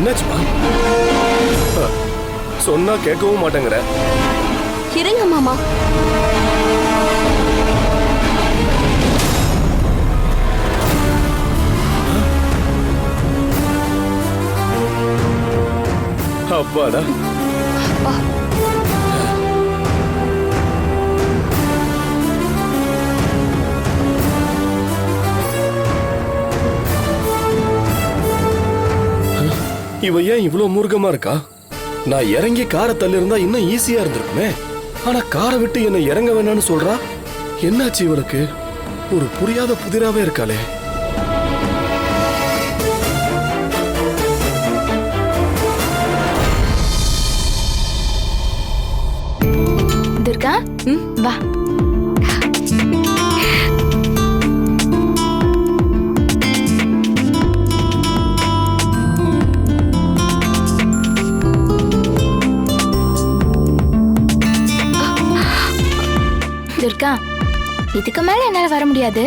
என்னாச்சுமா? சொன்னா கேட்கவும் மாட்டேங்கிற. இருங்க மாமா. அப்பாடா. இவ ஏன் இவ்வளவு மூர்க்கமா இருக்கா? நான் இறங்கி காரை தள்ளி இருந்தா இன்னும் ஈஸியா இருந்திருக்குமே. ஆனா காரை விட்டு என்ன இறங்க வேணாம்னு சொல்றா. என்னாச்சு இவளுக்கு? ஒரு புரியாத புதிராவே இருக்காளே. துர்கா, வா. துர்கா, இதுக்கு மேல என்னால வர முடியாது.